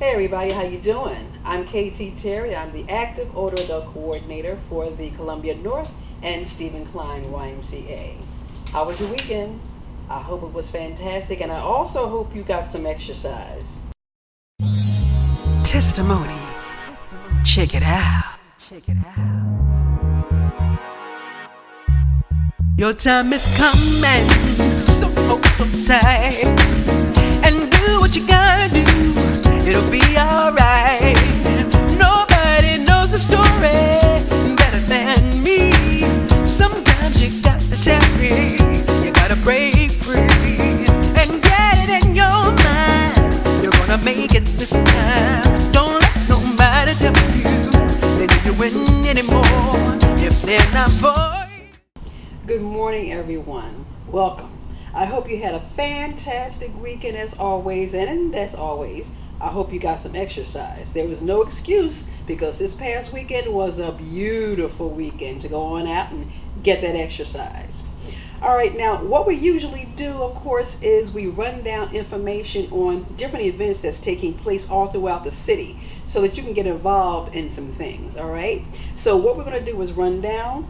Hey everybody, how you doing? I'm KT Terry. I'm the active older adult coordinator for the Columbia North and Stephen Klein YMCA. How was your weekend? I hope it was fantastic, and I also hope you got some exercise. Testimony. Check it out. Your time is coming, so hold tight and do what you gotta do. It'll be alright. Nobody knows the story better than me. Sometimes you got to tarry, you gotta break free and get it in your mind. You're gonna make it this time. Don't let nobody tell you that you win anymore if they're not for you. Good morning, everyone. Welcome. I hope you had a fantastic weekend as always, and as always, I hope you got some exercise. There was no excuse because this past weekend was a beautiful weekend to go on out and get that exercise. All right, now what we usually do, of course, is we run down information on different events that's taking place all throughout the city so that you can get involved in some things, all right? So what we're going to do is run down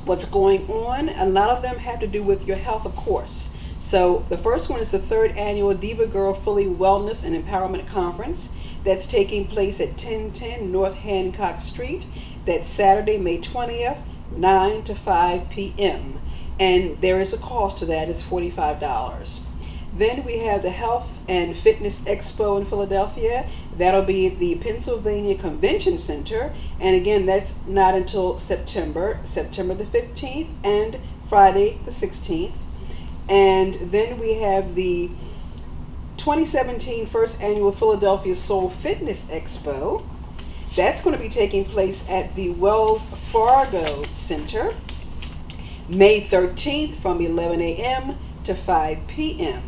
what's going on. A lot of them have to do with your health, of course. So the first one is the third annual Diva Girl Fully Wellness and Empowerment Conference that's taking place at 1010 North Hancock Street. That's Saturday, May 20th, 9 to 5 p.m. And there is a cost to that. It's $45. Then we have the Health and Fitness Expo in Philadelphia. That'll be at the Pennsylvania Convention Center. And again, that's not until September the 15th and Friday the 16th. And then we have the 2017 First Annual Philadelphia Soul Fitness Expo. That's going to be taking place at the Wells Fargo Center, May 13th from 11 a.m. to 5 p.m.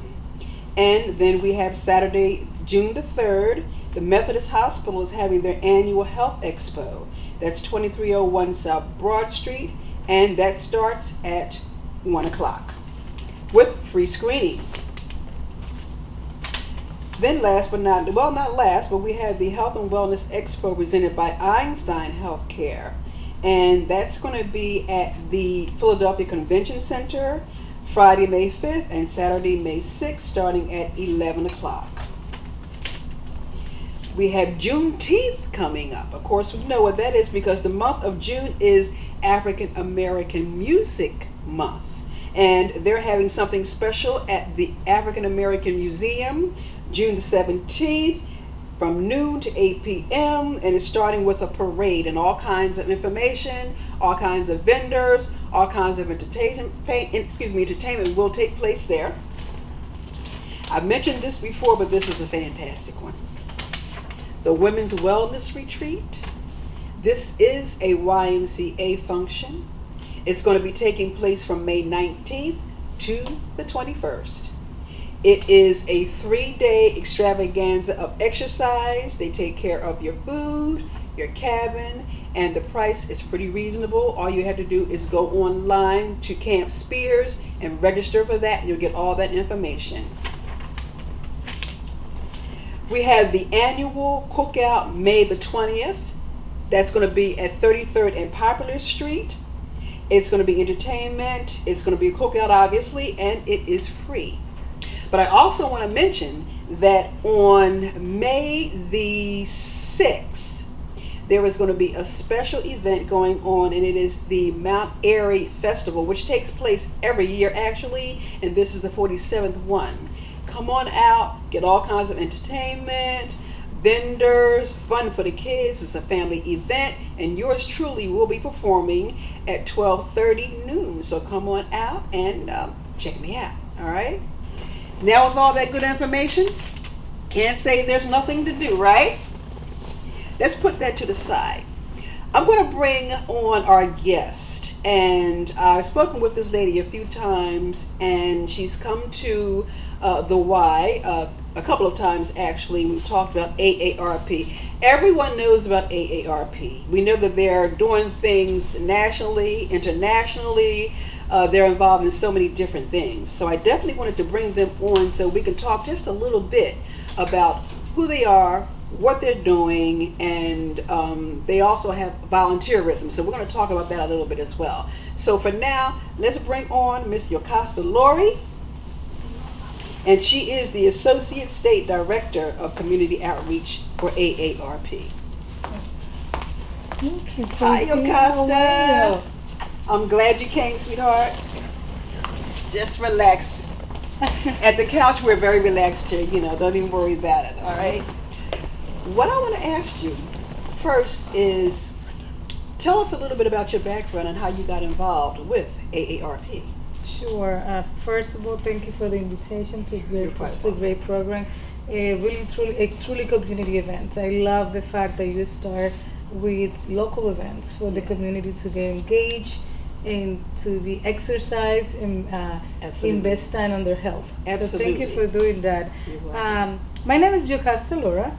And then we have Saturday, June the 3rd, the Methodist Hospital is having their annual Health Expo. That's 2301 South Broad Street, and that starts at 1 o'clock with free screenings. Then last but not last, but we have the Health and Wellness Expo presented by Einstein Healthcare. And that's going to be at the Philadelphia Convention Center, Friday, May 5th and Saturday, May 6th, starting at 11 o'clock. We have Juneteenth coming up. Of course, we know what that is because the month of June is African American Music Month. And they're having something special at the African American Museum, June the 17th, from noon to 8 p.m. and it's starting with a parade and all kinds of information, all kinds of vendors, all kinds of entertainment will take place there. I've mentioned this before, but this is a fantastic one. The Women's Wellness Retreat. This is a YMCA function. It's going to be taking place from May 19th to the 21st. It is a 3-day extravaganza of exercise. They take care of your food, your cabin, and the price is pretty reasonable. All you have to do is go online to Camp Spears and register for that, and you'll get all that information. We have the annual cookout May the 20th. That's going to be at 33rd and Popular Street. It's going to be entertainment. It's going to be a cookout, obviously, and it is free. But I also want to mention that on May the 6th, there is going to be a special event going on, and it is the Mount Airy Festival, which takes place every year, actually, and this is the 47th one. Come on out, get all kinds of entertainment, vendors, fun for the kids. It's a family event, and yours truly will be performing at 12:30 noon. So come on out and check me out, all right? Now with all that good information, can't say there's nothing to do, right? Let's put that to the side. I'm going to bring on our guest, and I've spoken with this lady a few times, and she's come to the Y a couple of times actually. We've talked about AARP. Everyone knows about AARP. We know that they're doing things nationally, internationally. They're involved in so many different things. So I definitely wanted to bring them on so we can talk just a little bit about who they are, what they're doing, and they also have volunteerism. So we're going to talk about that a little bit as well. So for now, let's bring on Miss Yocasta Lori, and she is the Associate State Director of Community Outreach for AARP. Hi, Yocasta. I'm glad you came, sweetheart. Just relax. At the couch, we're very relaxed here. You know, don't even worry about it, all right? What I want to ask you first is, tell us a little bit about your background and how you got involved with AARP. Sure. First of all, thank you for the invitation to You're quite a great program. Truly community events. I love the fact that you start with local events for the community to get engaged and to be exercised and invest time on their health. Absolutely. So thank you for doing that. You're welcome. My name is Yocasta Laura.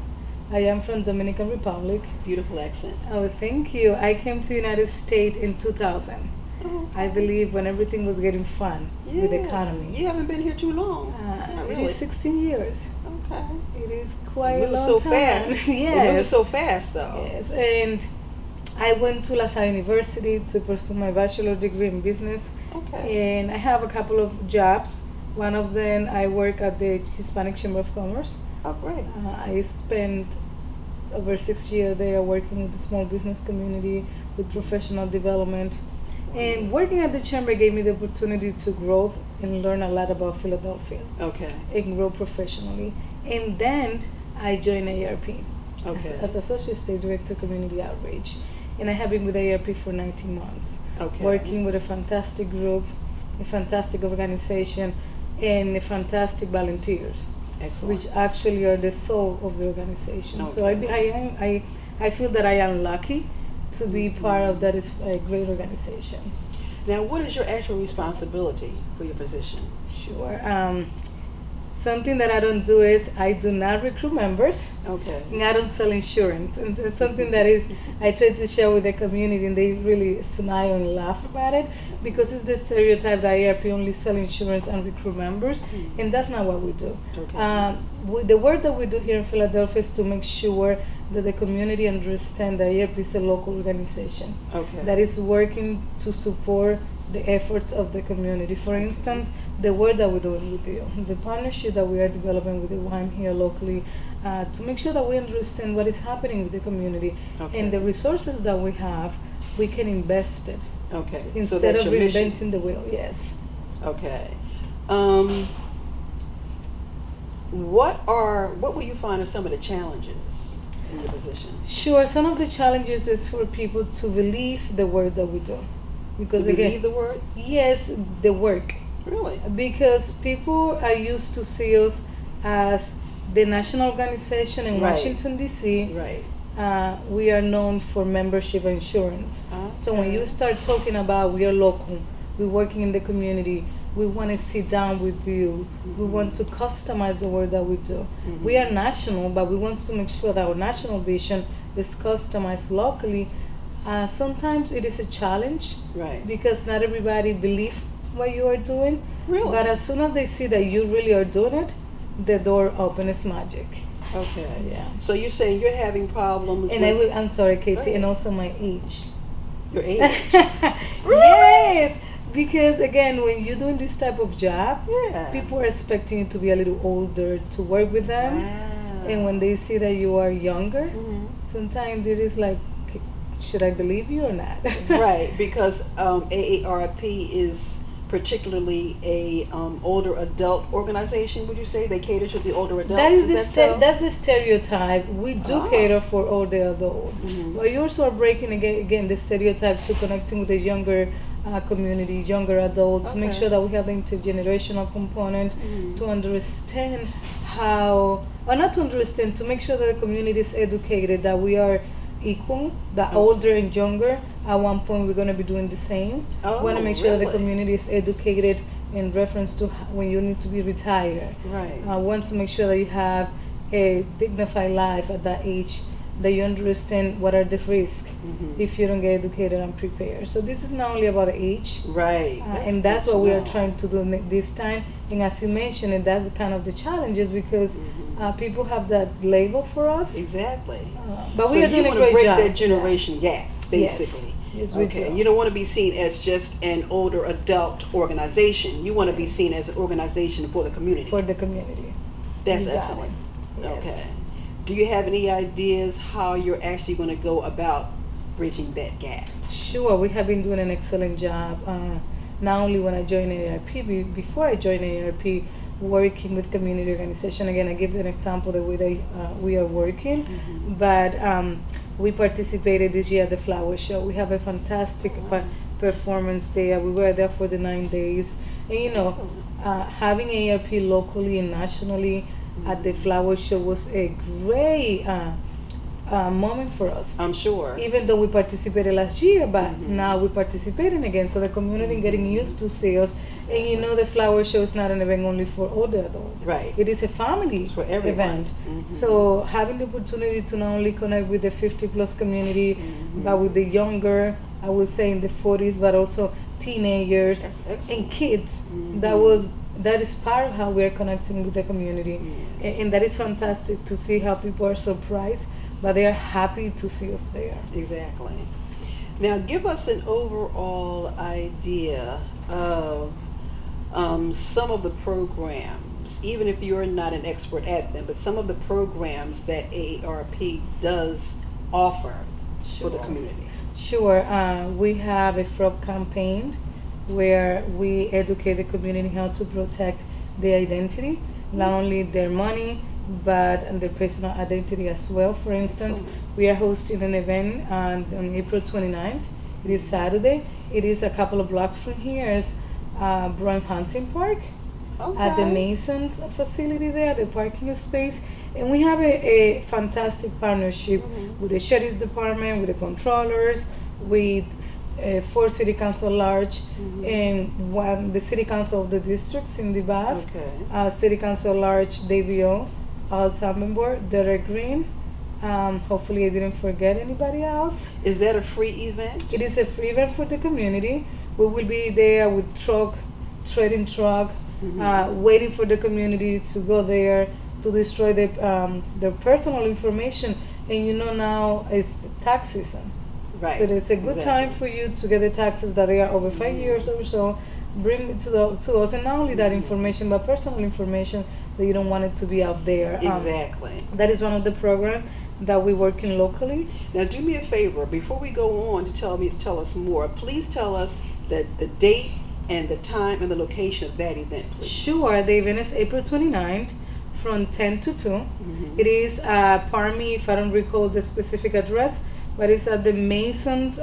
I am from Dominican Republic. Beautiful accent. Oh, thank you. I came to United States in 2000. Oh, I believe when everything was getting fun with the economy. You haven't been here too long. Not It really. is 16 years. Okay. It is quite It a moves long so time. fast. It Yes. moves so fast, though. Yes, and I went to La Salle University to pursue my bachelor degree in business. Okay. And I have a couple of jobs. One of them, I work at the Hispanic Chamber of Commerce. Oh, great. I spent over 6 years there working with the small business community with professional development. And working at the chamber gave me the opportunity to grow and learn a lot about Philadelphia Okay. and grow professionally. And then I joined AARP Okay. as Associate State Director Community Outreach. And I have been with AARP for 19 months, Okay. working with a fantastic group, a fantastic organization, and a fantastic volunteers, Excellent. which actually are the soul of the organization. So I feel that I am lucky to be part of that is a great organization. Now, what is your actual responsibility for your position? Sure. Something that I don't do is I do not recruit members. Okay. And I don't sell insurance. And it's something that is I try to share with the community, and they really smile and laugh about it because it's the stereotype that AARP only sell insurance and recruit members, and that's not what we do. Okay. The work that we do here in Philadelphia is to make sure that the community understand that AARP is a local organization Okay. that is working to support the efforts of the community. For instance, the work that we're doing with you, the partnership that we are developing with the YM here locally, to make sure that we understand what is happening with the community Okay. and the resources that we have, we can invest it Okay. So instead that's of your mission. reinventing the wheel. Yes. Okay. What will you find are some of the challenges in your position? Sure. Some of the challenges is for people to believe the work that we do, because To again, believe the word? yes, the work. Really? Because people are used to see us as the national organization in Right. Washington, D.C. Right. We are known for membership insurance. So when Okay. you start talking about we are local, we're working in the community, we want to sit down with you, we want to customize the work that we do. Mhm. We are national, but we want to make sure that our national vision is customized locally. Sometimes it is a challenge Right. because not everybody believes what you are doing. Really? But as soon as they see that you really are doing it, the door opens magic. Okay. Yeah. So you're saying you're having problems And with I'm sorry, Katie, Go ahead. and also my age. your age? Yes, because again, when you're doing this type of job, Yeah. people are expecting you to be a little older to work with them. Wow. And when they see that you are younger, Mhm. sometimes it is like, should I believe you or not? Right, because AARP is particularly a older adult organization. Would you say they cater to the older adults? That is the so? that's the stereotype. We do Ah. cater for all the adult, Mhm. but you also are breaking again the stereotype to connecting with the younger community, younger adults, to make Okay. sure that we have the intergenerational component Mhm. to understand how, or not to understand, to make sure that the community is educated, that we are equal, that Okay. older and younger, at one point we're going to be doing the same. Oh, We want to make sure that the really? community is educated in reference to when you need to be retired. Right. Want to make sure that you have a dignified life at that age, that you understand what are the risks Mhm. if you don't get educated and prepared. So this is not only about age, Right. and that's good what to we are know. trying to do this time, And as you mentioned, and that's kind of the challenges because Mhm. people have that label for us. Exactly. But So we are you doing a want to great break job. that generation gap, Yes. basically. Yes, we Okay. do. You don't want to be seen as just an older adult organization. You want to be seen as an organization for the community. For the community. That's You got excellent. it. Yes. Okay. Do you have any ideas how you're actually going to go about bridging that gap? Sure, we have been doing an excellent job. Not only when I joined AARP, before I joined AARP, working with community organization. Again, I give an example the way we are working, Mhm. but we participated this year at the Flower Show. We have a fantastic performance there. We were there for the 9 days, and Excellent. having AARP locally and nationally at the Flower Show was a great moment for us. I'm sure. Even though we participated last year, but Mhm. now we're participating again. So the community getting Mhm. used to see us. And Exactly. the flower show is not an event only for older adults. Right. It is a family It's for everyone. event. Mhm. So having the opportunity to not only connect with the 50 plus community, Mhm. but with the younger, I would say in the 40s, but also teenagers That's excellent. and kids. Mhm. That is part of how we are connecting with the community. Yeah. And that is fantastic to see how people are surprised, but they are happy to see us there. Exactly. Now, give us an overall idea of some of the programs, even if you're not an expert at them, but some of the programs that AARP does offer for the Sure. community. Sure. We have a fraud campaign where we educate the community how to protect their identity, not only their money, but their personal identity as well. For instance, Excellent. we are hosting an event on April 29th. It is Saturday. It is a couple of blocks from here. It's Brown Hunting Park at the Okay. Masons facility there, the parking space. And we have a fantastic partnership Mhm. with the Sheriff's Department, with the controllers, with 4 City Council at large, Mhm. and the City Council of the districts in the Basque, Okay. City Council at large, DVO, Alzheimer's Board, Derek Green. Hopefully I didn't forget anybody else. Is that a free event? It is a free event for the community. We will be there with trading truck, Mhm. waiting for the community to go there to destroy their personal information. And now it's the tax season. Right. So it's a good Exactly. time for you to get the taxes that they are over 5 years or so. Bring it to us, and not only that Mhm. information, but personal information that you don't want it to be out there. Exactly. That is one of the programs that we're working locally. Now, do me a favor before we go on to tell us more. Please tell us the date and the time and the location of that event, please. Sure, the event is April 29th from 10 to 2. Mhm. It is, pardon me if I don't recall the specific address, but it's at the Masons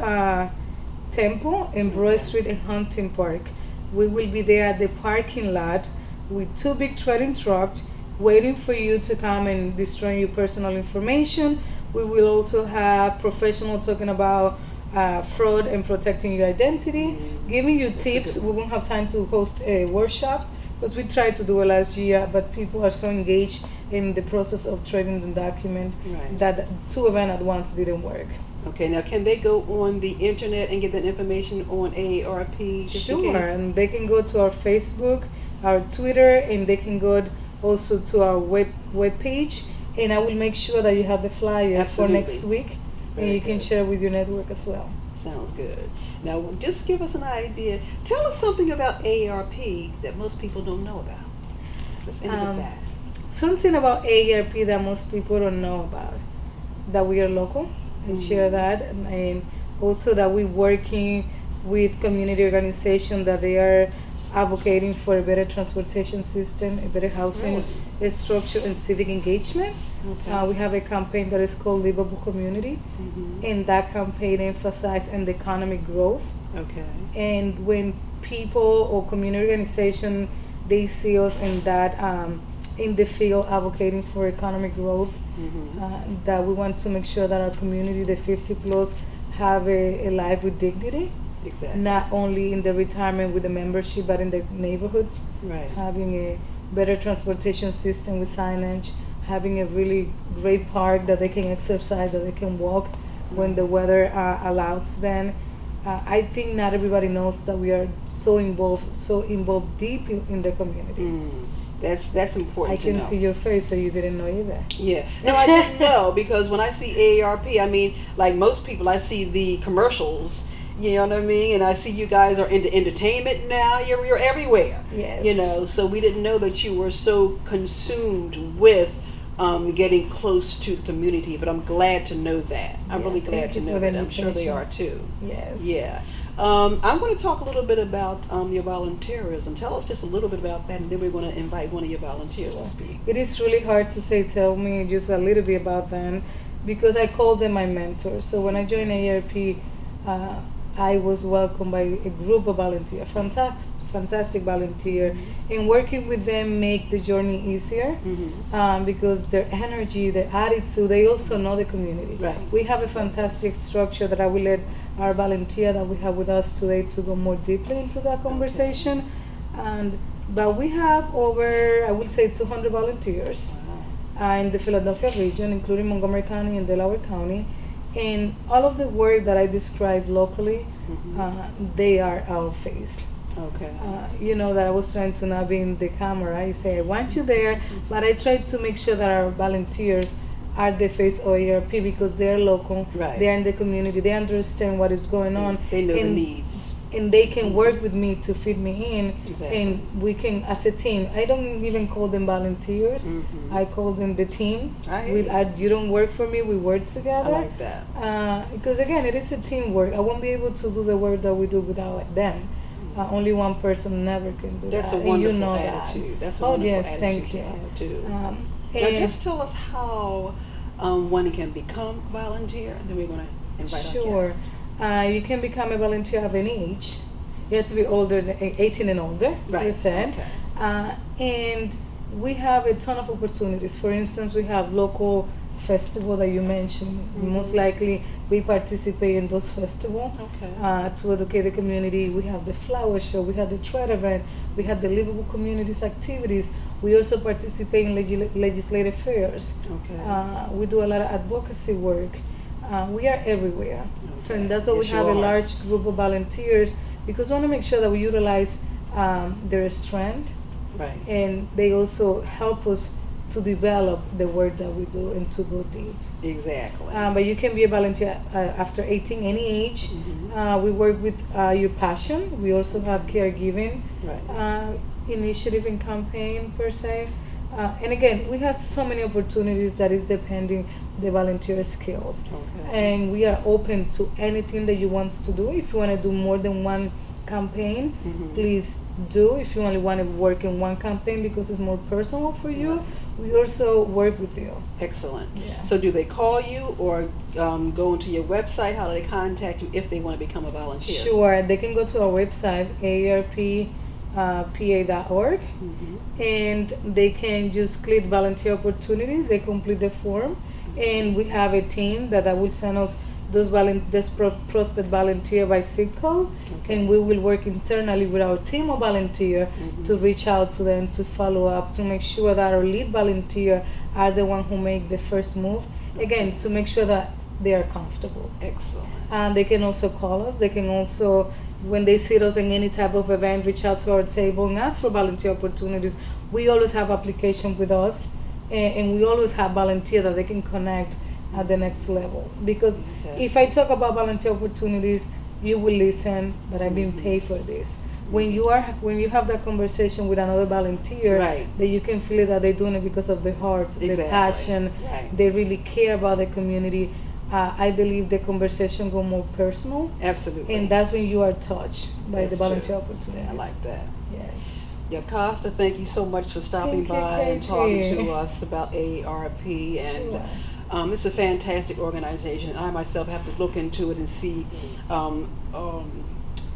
Temple in Broad Okay. Street in Hunting Park. We will be there at the parking lot with 2 big trading trucks waiting for you to come and destroy your personal information. We will also have professionals talking about fraud and protecting your identity, Mm. giving you That's a tips. good We won't have time to host a workshop because we tried to do it last year, but people are so engaged in the process of trading the document Right. that 2 events at once didn't work. Okay, now can they go on the internet and get that information on AARP? just in Sure, case? and they can go to our Facebook, our Twitter, and they can go also to our web page. And I will make sure that you have the flyer for next Absolutely. week, Very and you can good. share with your network as well. Sounds good. Now, just give us an idea. Tell us something about AARP that most people don't know about. Let's end Um, with that. Something about AARP that most people don't know about, that we are local, and share Mhm. that, and also that we're working with community organizations that they are advocating for a better transportation system, a better housing structure, and civic engagement. Okay. We have a campaign that is called Livable Community, Mhm. and that campaign emphasizes the economic growth. Okay. And when people or community organization, they see us in that in the field advocating for economic growth, Mhm. that we want to make sure that our community, the 50 plus, have a life with dignity, Exactly. not only in the retirement with the membership, but in the neighborhoods, Right. having a better transportation system with signage, having a really great park that they can exercise, that they can walk when the weather allows them, I think not everybody knows that we are so involved deep in the community. That's important I to know. can see your face, so you didn't know either. Yeah. No, I didn't know, because when I see AARP, I mean, like most people, I see the commercials. You know what I mean? And I see you guys are into entertainment now. You're everywhere. Yes. You know, so we didn't know that you were so consumed with getting close to the community. But I'm glad to know that. I'm Yeah, really glad thank to you know for the that. I'm sure they invitation. are too. Yes. Yeah. I'm going to talk a little bit about your volunteerism. Tell us just a little bit about that, and then we're going to invite one of your volunteers to speak. It is really hard to say, tell me just a little bit about them, because I call them my mentors. So when I joined AARP, I was welcomed by a group of volunteers, fantastic volunteer, and working with them make the journey easier, because their energy, their attitude, they also know the community. Right. We have a fantastic structure that I will let our volunteer that we have with us today to go more deeply into that conversation. But we have over, I would say, 200 volunteers in the Philadelphia region, including Montgomery County and Delaware County. And all of the work that I described locally, they are our face. Okay. You know that I was trying to not be in the camera. I say I want you there, but I try to make sure that our volunteers are the face of AARP, because they're local, Right. they're in the community, they understand what is going on. They know the and needs. and they can work with me to fit me in. Exactly. And we can, as a team, I don't even call them volunteers, I call them the team. I hear you. You don't work for me, we work I together. like that. Because again, it is a teamwork. I won't be able to do the work that we do without them. Only one person never can do That's that. a wonderful and you know attitude. That. That's a Oh wonderful yes, attitude thank to you. have too. Now And just tell us how one can become a volunteer, and then we're going to invite our sure. guests. You can become a volunteer of any age. You have to be older than 18 and older, Right, you said. okay. And we have a ton of opportunities. For instance, we have local festival that you mentioned. Most likely we participate in those festivals Okay. to educate the community. We have the flower show, we have the trade event, we have the livable communities activities. We also participate in legislative fairs. Okay. We do a lot of advocacy work. We are everywhere. So Okay. and that's why we Yes, have you a are. large group of volunteers, because we want to make sure that we utilize their strength, Right. and they also help us to develop the work that we do and to go deep. Exactly. But you can be a volunteer after 18, any age. We work with your passion. We also have caregiving Right. initiative and campaign per se. And again, we have so many opportunities that is depending the volunteer skills. Okay. And we are open to anything that you want to do. If you want to do more than one campaign, please do. If you only want to work in one campaign because it's more personal for you, we also work with you. Excellent. Yeah. So do they call you or go into your website? How do they contact you if they want to become a volunteer? Sure, they can go to our website, aarp.pa.org, and they can just click volunteer opportunities. They complete the form, and we have a team that will send us those prospect volunteer by zip code, and we will work internally with our team of volunteer to reach out to them, to follow up, to make sure that our lead volunteer are the one who make the first move. Again, to make sure that they are comfortable. Excellent. And they can also call us. They can also, when they see us in any type of event, reach out to our table and ask for volunteer opportunities. We always have applications with us, and we always have volunteers that they can connect at the next level. Because if I talk about volunteer opportunities, you will listen, but I've been paid for this. When you have that conversation with another volunteer, that you can feel that they're doing it because of their heart, their passion, they really care about the community. I believe the conversation go more personal. Absolutely. And that's when you are touched by the volunteer opportunities. Yeah, I like that. Yes. Yacasta, thank you so much for stopping by and talking to us about AARP. And it's a fantastic organization. I myself have to look into it and see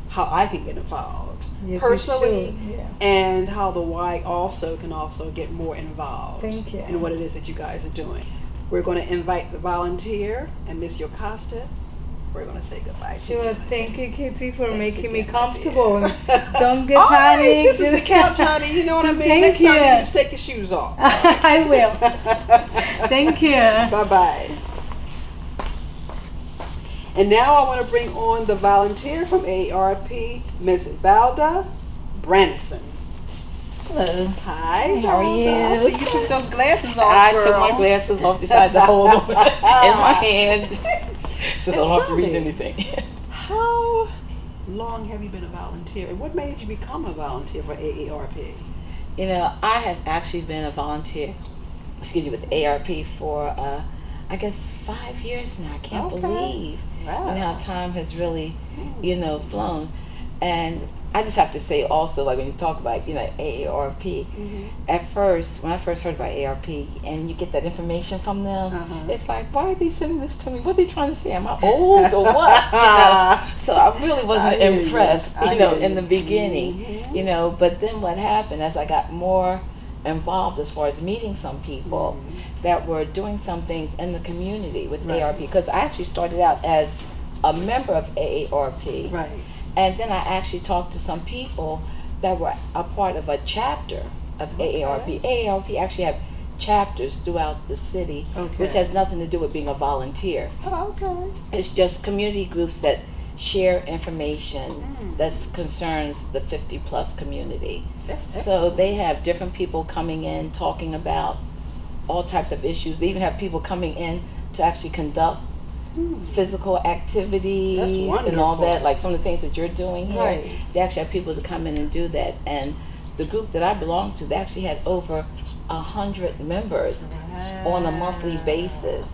how I can get involved personally, and how the Y also can get more involved in what it is that you guys are doing. We're going to invite the volunteer and Miss Yacasta. We're going to say goodbye to you. Sure, thank you, Kitty, for making me again, comfortable. Don't get panicked. This is the couch, honey. You know what I mean? Thank Next you. time you just take your shoes off. I will. Thank you. Bye-bye. And now I want to bring on the volunteer from AARP, Ms. Valda Brannison. Hello. Hi, How are Valda. I you? see you took those glasses off, I girl. took my glasses off, decided to hold them in my hand since I don't have to read Tell me. anything. How long have you been a volunteer, and what made you become a volunteer for AARP? You know, I have actually been a volunteer, with ARP for, I guess, 5 years now. I can't Okay. believe Wow. how time has really, flown. And I just have to say also, like when you talk about, AARP, at first, when I first heard about AARP and you get that information from them, it's like, why are they sending this to me? What are they trying to say? Am I old or what? So I really wasn't I hear you. impressed, I hear in the you. beginning, but then what happened as I got more involved as far as meeting some people that were doing some things in the community with Right. AARP, because I actually started out as a member of AARP. Right. And then I actually talked to some people that were a part of a chapter of AARP. AARP actually have chapters throughout the city, Okay. which has nothing to do with being a volunteer. Oh, okay. It's just community groups that share information that concerns the 50 plus community. That's So excellent. they have different people coming in talking about all types of issues. They even have people coming in to actually conduct physical activities That's and all wonderful. that, like some of the things that you're doing here. Right. They actually have people to come in and do that. And the group that I belong to, they actually had over 100 members on a monthly basis.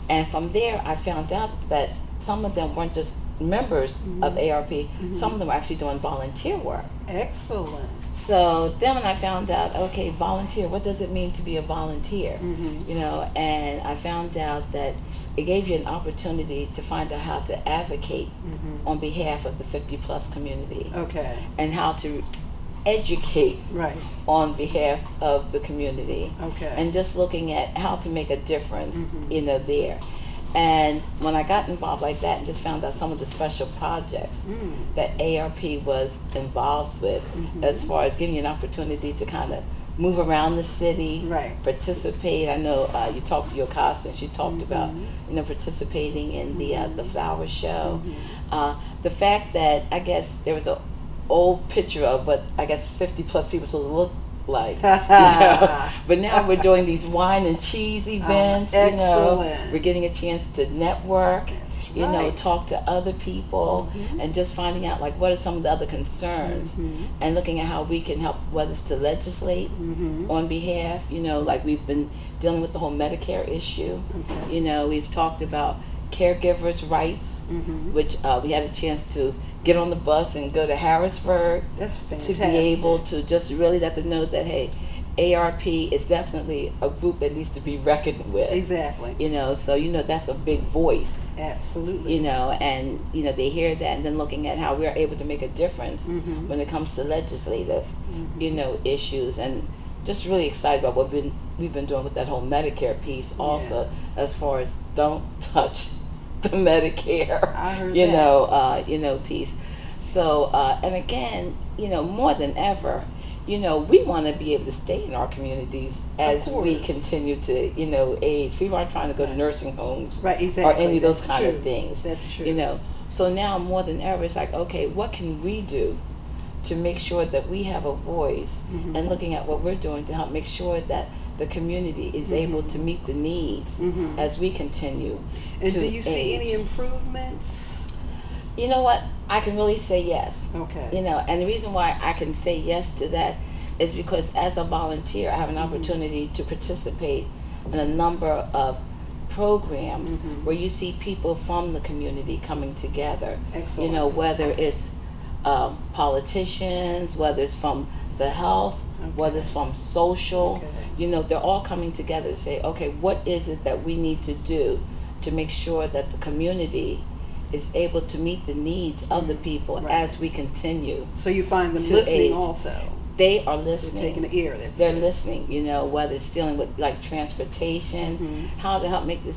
And from there, I found out that some of them weren't just members of ARP, some of them were actually doing volunteer work. Excellent. So then when I found out, okay, volunteer, what does it mean to be a volunteer? And I found out that it gave you an opportunity to find out how to advocate on behalf of the 50 plus community Okay. and how to educate Right. on behalf of the community Okay. and just looking at how to make a difference, there. And when I got involved like that and just found out some of the special projects that ARP was involved with, as far as giving you an opportunity to kind of move around the city, Right. participate. I know you talked to your Costa and she talked about, participating in the flower show. The fact that I guess there was a old picture of what I guess 50 plus people supposed to look like, but now we're doing these wine and cheese events. Excellent. We're getting a chance to network, That's you know, right. talk to other people, and just finding out like what are some of the other concerns, and looking at how we can help, whether it's to legislate on behalf, like we've been dealing with the whole Medicare issue. Okay. We've talked about caregivers' rights, which we had a chance to get on the bus and go to Harrisburg That's to fantastic. be able to just really let them know that, hey, ARP is definitely a group that needs to be reckoned with. Exactly. So that's a big voice. Absolutely. And they hear that, and then looking at how we're able to make a difference when it comes to legislative, issues, and just really excited about what we've been doing with that whole Medicare piece also, as far as don't touch the Medicare, I heard that. piece. So, and again, more than ever, we want to be able to stay in our communities as we course. continue to, age. We aren't trying to go to nursing homes Right. Exactly. or any of those That's kind true. of things. That's true. So now more than ever, it's like, okay, what can we do to make sure that we have a voice, and looking at what we're doing to help make sure that the community is able to meet the needs as we continue And to do you see age. any improvements? You know what? I can really say yes. Okay. And the reason why I can say yes to that is because as a volunteer, I have an opportunity to participate in a number of programs where you see people from the community coming together. Excellent. Whether it's politicians, whether it's from the health, whether it's from social, they're all coming together to say, okay, what is it that we need to do to make sure that the community is able to meet the needs of the people Right. as we continue. So you find them to listening age. also. They are They're listening. taking the ear. That's They're good. listening, whether it's dealing with like transportation, how to help make this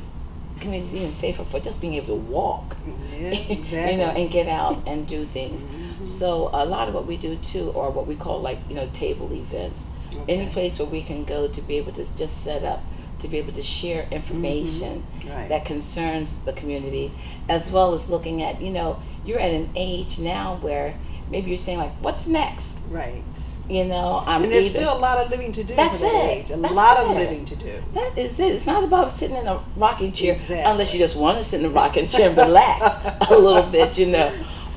communities even safer for just being able to walk, Yeah, exactly. and get out and do things. So a lot of what we do too are what we call like, table events. Any Okay. place where we can go to be able to just set up to be able to share information Right. that concerns the community, as well as looking at, you're at an age now where maybe you're saying like, what's next? Right. I'm And there's either- still a lot of living to do That's for that it. age. A That's lot of it. living to do. That is it. It's not about sitting in a rocking chair, Exactly. unless you just want to sit in a rocking chair and relax a little bit.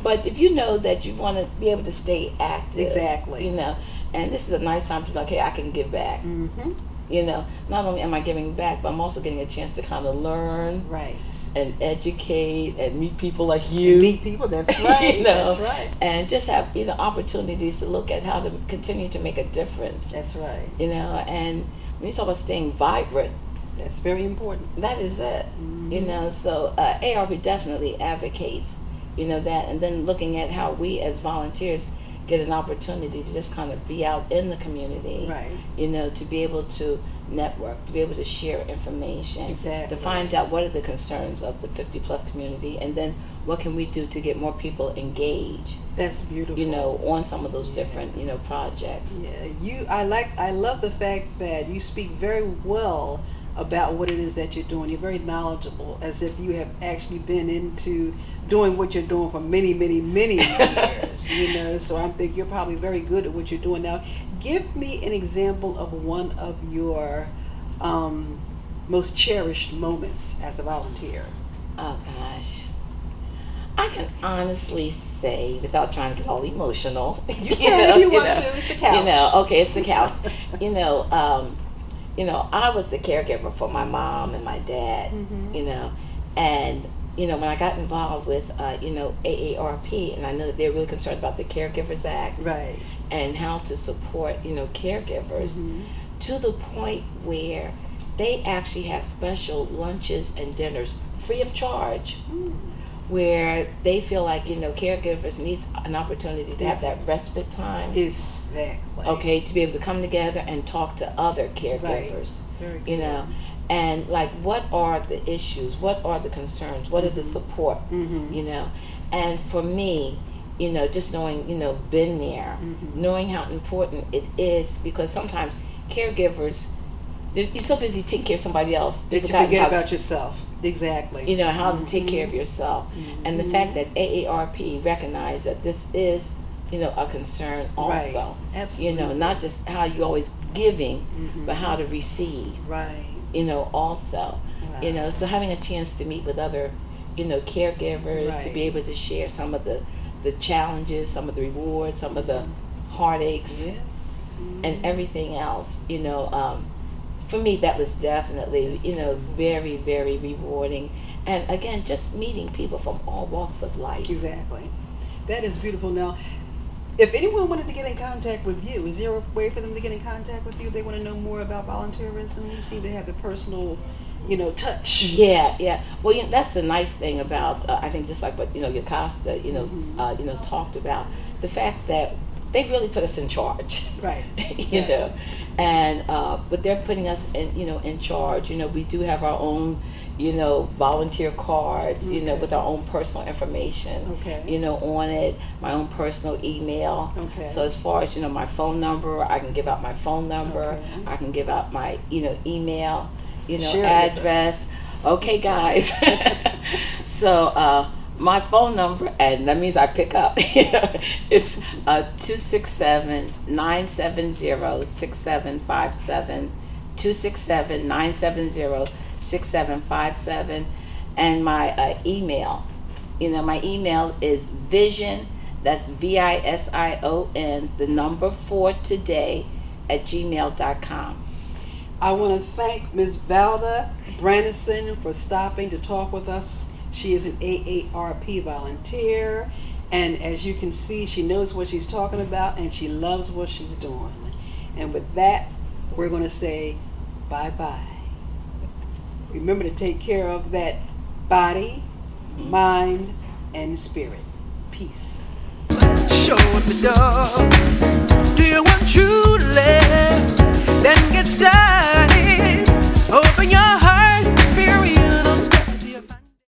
But if you know that you want to be able to stay active, Exactly. and this is a nice time to like, hey, I can give back. Mm-hmm. Not only am I giving back, but I'm also getting a chance to kind of learn Right. and educate and meet people like you. Meet people. That's right. That's right. And just have these opportunities to look at how to continue to make a difference. That's right. And when you talk about staying vibrant, That's very important. that is it. Mhm. So AARP definitely advocates, that, and then looking at how we as volunteers get an opportunity to just kind of be out in the community, Right. to be able to network, to be able to share information, Exactly. to find out what are the concerns of the 50 plus community, and then what can we do to get more people engaged, That's beautiful. on some of those different, projects. Yeah, I love the fact that you speak very well about what it is that you're doing. You're very knowledgeable, as if you have actually been into doing what you're doing for many, many, many years. So I think you're probably very good at what you're doing now. Give me an example of one of your most cherished moments as a volunteer. Oh gosh. I can honestly say, without trying to get all emotional, You can if you want to. It's the couch. Okay, it's the couch. I was the caregiver for my mom and my dad. Mhm. And when I got involved with AARP, and I know that they're really concerned about the Caregivers Act Right. and how to support caregivers, Mhm. to the point where they actually have special lunches and dinners free of charge, Mm. where they feel like caregivers need an opportunity to have that respite time, Exactly. okay, to be able to come together and talk to other caregivers, Very good. and like, what are the issues, what are the concerns, what are the support, Mhm. And for me, just knowing, been there, Mhm. knowing how important it is, because sometimes caregivers, you're so busy taking care of somebody else, That you forgot forget how about yourself. Exactly. how to take care of yourself. And the fact that AARP recognized that this is, a concern Right. also. Absolutely. Not just how you always giving, Mhm. but how to receive, Right. also. Wow. So having a chance to meet with other, caregivers, to Right. be able to share some of the challenges, some of the rewards, some of the heartaches, Yes. and everything else, for me, that was definitely, very, very rewarding. And again, just meeting people from all walks of life. Exactly. That is beautiful. Now, if anyone wanted to get in contact with you, is there a way for them to get in contact with you if they want to know more about volunteerism? You seem to have the personal, touch. Yeah. Well, that's the nice thing about, I think, just like what, Yocasta, talked about, the fact that they really put us in charge. Right. And but they're putting us in charge. We do have our own volunteer cards, Okay. with our own personal information, Okay. on it, my own personal email. Okay. So as far as my phone number, I can give out my phone number. Okay. I can give out my email, Share it with us. address. Okay, guys. So my phone number, and that means I pick up, it's 267-970-6757, 267-970-6757, and my email. My email is vision, that's VISION, the number 4 today @gmail.com. I want to thank Ms. Valda Brandison for stopping to talk with us. She is an AARP volunteer, and as you can see, she knows what she's talking about, and she loves what she's doing. And with that, we're going to say bye-bye. Remember to take care of that body, mind, and spirit. Peace. Show up the door. Do you want true love? Then get started.